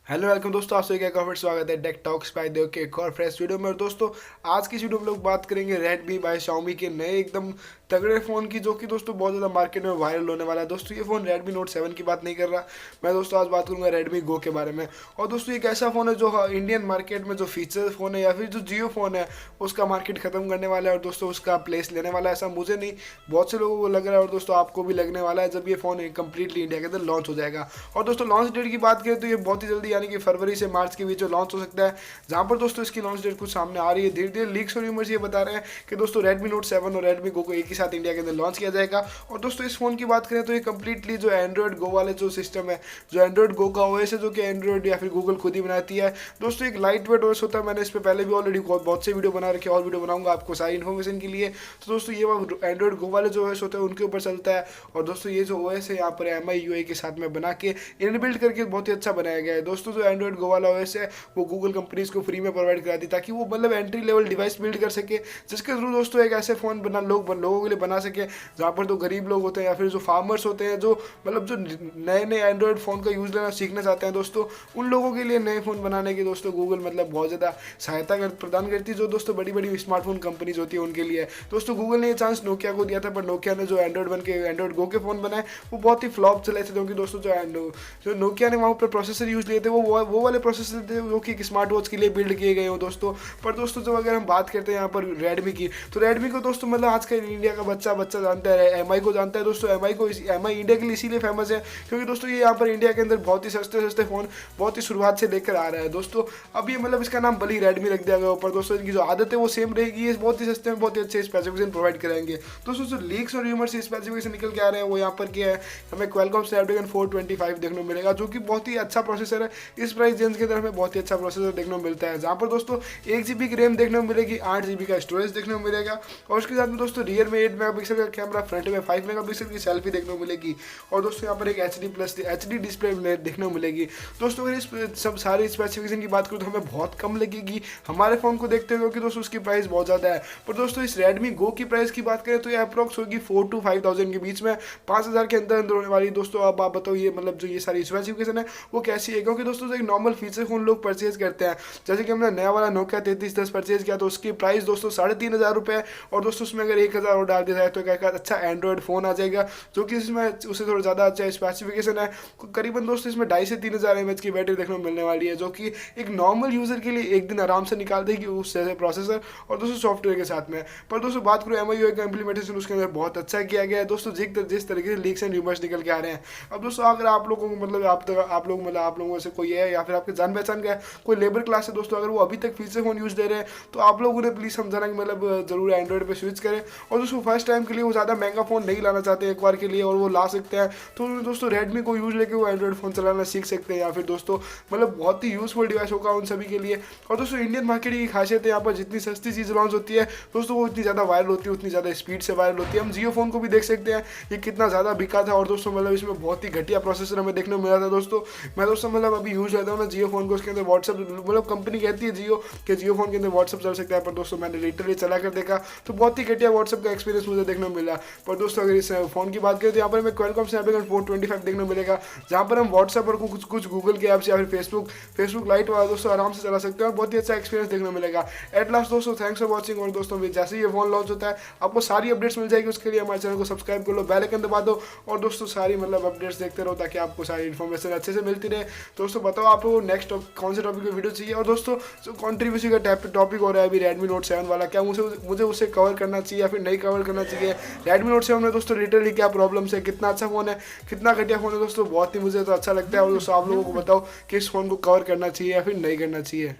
Hello welcome दोस्तों, आप सभी का एक और फिर स्वागत है टेक टॉक्स बाय देव के एक और फ्रेश वीडियो में। और दोस्तों आज की वीडियो में लोग बात करेंगे रेडमी बाय शाओमी के नए एकदम तगड़े फ़ोन की, जो कि दोस्तों बहुत ज़्यादा मार्केट में वायरल होने वाला है। दोस्तों ये फ़ोन रेडमी नोट 7 की बात नहीं कर रहा मैं, दोस्तों आज बात करूंगा रेडमी गो के बारे में। और दोस्तों एक ऐसा फ़ोन है जो इंडियन मार्केट में जो फीचर फ़ोन है या फिर जो जियो फ़ोन है उसका मार्केट खत्म करने वाला है और दोस्तों उसका प्लेस लेने वाला है। ऐसा मुझे नहीं, बहुत से लोगों को लग रहा है और दोस्तों आपको भी लगने वाला है जब ये फ़ोन कंप्लीटली इंडिया के अंदर लॉन्च हो जाएगा। और दोस्तों लॉन्च डेट की बात करें तो ये बहुत ही जल्दी यानी कि फरवरी से मार्च के बीच में लॉन्च हो सकता है, जहां पर दोस्तों इसकी लॉन्च डेट कुछ सामने आ रही है। धीरे धीरे लीक्स और र्यूमर्स ये बता रहे हैं कि दोस्तों रेडमी नोट 7 और रेडमी गो को एक ही साथ इंडिया के अंदर लॉन्च किया जाएगा। और दोस्तों इस फोन की बात करें तो ये कंप्लीटली जो एंड्रॉइड गो वाले जो सिस्टम है, जो एंड्रॉइड गो का ओएस है, जो कि एंड्रॉइड या फिर गूगल खुद ही बनाती है। दोस्तों एक लाइट वेट ओएस होता है, मैंने इस पर पहले भी ऑलरेडी बहुत से वीडियो बना रखे, और वीडियो बनाऊंगा आपको सारी इन्फॉर्मेशन के लिए। तो दोस्तों ये एंड्रॉइड गो वाले जो ओएस होते हैं उनके ऊपर चलता है। और दोस्तों ये जो ओएस है यहाँ पर MI UI के साथ में बना के इनबिल्ट करके बहुत ही अच्छा बनाया गया है। दोस्तों जो एंड्रॉइड गो वाला ओएस है वो गूगल कंपनीज को फ्री में प्रोवाइड कराती ताकि वो मतलब एंट्री लेवल डिवाइस बिल्ड कर सके, जिसके थ्रू दोस्तों एक ऐसे फ़ोन लोगों के लिए बना सके जहाँ पर तो गरीब लोग होते हैं या फिर जो फार्मर्स होते हैं, जो मतलब जो नए नए एंड्रॉइड फ़ोन का यूज़ लेना सीखना चाहते हैं दोस्तों, उन लोगों के लिए नए फ़ोन बनाने की दोस्तों गूगल मतलब बहुत ज़्यादा सहायता प्रदान करती है, जो दोस्तों बड़ी बड़ी स्मार्टफोन कंपनीज होती है उनके लिए। दोस्तों गूगल ने ये चांस नोकिया को दिया था, पर नोकिया ने जो एंड्रॉइड गो के फ़ोन बनाए वो बहुत ही फ्लॉप चले थे, क्योंकि दोस्तों जो नोकिया ने वहाँ पर प्रोसेसर यूज़ लिए थे वो वाले प्रोसेसर थे जो कि स्मार्ट वॉच के लिए बिल्ड किए गए हो दोस्तों। पर दोस्तों जब अगर हम बात करते हैं यहाँ पर रेडमी की, तो रेडमी को दोस्तों मतलब आज का इंडिया का बच्चा जानता है, MI को जानता है दोस्तों। MI इंडिया के लिए इसीलिए फेमस है क्योंकि दोस्तों ये यहाँ पर इंडिया के अंदर बहुत ही सस्ते सस्ते फ़ोन बहुत ही शुरुआत से लेकर आ रहा है दोस्तों। अब ये मतलब इसका नाम भले रेडमी रख दिया गया ऊपर, दोस्तों इनकी जो आदत है वो सेम रहेगी, ये बहुत ही सस्ते में बहुत ही अच्छे स्पेसिफिकेशन प्रोवाइड कराएंगे। दोस्तों जो लीक्स और र्यूमर्स से स्पेसिफिकेशन निकल के आ रहे हैं वो यहाँ पर क्या है, हमें क्वालकॉम स्नैपड्रैगन 425 देखने को मिलेगा, जो कि बहुत ही अच्छा प्रोसेसर है। इस प्राइस रेंज के अंदर हमें बहुत ही अच्छा प्रोसेसर देखने को मिलता है, जहाँ पर दोस्तों 1 GB की रैम देखने को मिलेगी, 8 GB का स्टोरेज देखने को मिलेगा। और उसके साथ में दोस्तों रियर में 8 मेगापिक्सल का कैमरा, फ्रंट में 5 मेगापिक्सल की सेल्फी देखने को मिलेगी। और दोस्तों यहाँ पर एक HD डिस्प्ले देखने को मिलेगी। दोस्तों अगर इस सब सारी स्पेसिफिकेशन की बात करूँ तो हमें बहुत कम लगेगी हमारे फ़ोन को देखते हुए, क्योंकि दोस्तों उसकी प्राइस बहुत ज़्यादा है। पर दोस्तों इस रेडमी गो की प्राइस की बात करें तो ये अप्रॉक्स होगी 4 to 5,000 के बीच में, 5,000 के अंदर अंदर होने वाली। दोस्तों अब आप बताओ ये मतलब जो ये सारी स्पेसिफिकेशन है वो कैसी है, क्योंकि दोस्तों जो एक नॉर्मल फीचर फोन लोग परचेज करते हैं, जैसे कि हमने नया वाला नोकिया 3310 परचेज किया तो उसकी प्राइस दोस्तों 3,500 रुपये। और दोस्तों उसमें अगर 1,000 और डाल दिया जाए तो एक अच्छा एंड्रॉइड फ़ोन आ जाएगा, जो कि इसमें उससे थोड़ा ज़्यादा अच्छा स्पेसिफिकेशन है। करीबन दोस्तों इसमें 2,500 से 3,000 mAh की बैटरी देखने को मिलने वाली है, जो कि एक नॉर्मल यूज़र के लिए एक दिन आराम से निकाल देगी उस जैसे प्रोसेसर और दोस्तों सॉफ्टवेयर के साथ में। पर दोस्तों बात करूँ MI UI का इंप्लीमेंटेशन उसके अंदर बहुत अच्छा किया गया है दोस्तों, जिस तरीके से लीक्स एंड र्यूमर्स निकल के आ रहे हैं। अब दोस्तों अगर आप लोगों को मतलब आप लोगों से कोई है या फिर आपके जान पहचान का कोई लेबर क्लास है दोस्तों, अगर वो अभी तक फीचर फोन यूज़ दे रहे हैं तो आप लोग उन्हें प्लीज़ समझाना कि मतलब जरूर एंड्रॉइड पे स्विच करें। और दोस्तों फर्स्ट टाइम के लिए वो ज़्यादा महंगा फ़ोन नहीं लाना चाहते एक बार के लिए, और वो ला सकते हैं तो दोस्तों रेडमी को यूज़ लेके वो एंड्रॉइड फ़ोन चलाना सीख सकते हैं, या फिर दोस्तों मतलब बहुत ही यूज़फुल डिवाइस होगा उन सभी के लिए। और दोस्तों इंडियन मार्केट की खासियत है, यहाँ पर जितनी सस्ती चीज़ लॉन्च होती है दोस्तों वो इतनी ज़्यादा वायरल होती है, उतनी ज़्यादा स्पीड से वायरल होती है। हम जियो फ़ोन को भी देख सकते हैं ये कितना ज़्यादा बिका था, और दोस्तों मतलब इसमें बहुत ही घटिया प्रोसेसर हमें देखने को मिला था दोस्तों। मैं दोस्तों मतलब अभी यूज़ लेता हूँ ना जियो फ़ोन को, उसके अंदर व्हाट्सअप मतलब कंपनी कहती है जियो कि जियो फोन के अंदर व्हाट्सअप चल सकता है, पर दोस्तों मैंने लिटरली चला कर देखा तो बहुत ही घटिया व्हाट्सअप का एक्सपीरियंस मुझे देखने को मिला। पर दोस्तों अगर इस फोन की बात करें तो यहाँ पर हमें क्वालकॉम स्नैपड्रैगन 425 देखने को मिलेगा, जहाँ पर हम व्हाट्सअप और कुछ गूगल के ऐप्स या फिर फेसबुक लाइट वाला दोस्तों आराम से चला सकते हैं और बहुत ही अच्छा एक्सपीरियंस देखने को मिलेगा। एट लास्ट दोस्तों थैंक्स फॉर वॉचिंग। और दोस्तों जैसे ये फोन लॉन्च होता है आपको सारी अपडेट्स मिल जाएगी, उसके लिए हमारे चैनल को सब्सक्राइब कर लो, बेल आइकन दबा दो और दोस्तों सारी मतलब अपडेट्स देखते रहो ताकि आपको सारी इन्फॉर्मेशन अच्छे से मिलती रहे। दोस्तों बताओ आपको नेक्स्ट कौन से टॉपिक पे वीडियो चाहिए, और दोस्तों जो कंट्रीब्यूसी का टॉपिक हो रहा है अभी रेडमी नोट 7 वाला, क्या मुझे उसे कवर करना चाहिए या फिर नहीं कवर करना चाहिए। रेडमी नोट 7 में दोस्तों लिटरली क्या प्रॉब्लम्स है, कितना अच्छा फ़ोन है, कितना घटिया फ़ोन है दोस्तों, बहुत ही मुझे तो अच्छा लगता है। और दोस्तों आप लोगों को बताओ कि इस फ़ोन को कवर करना चाहिए या फिर नहीं करना चाहिए।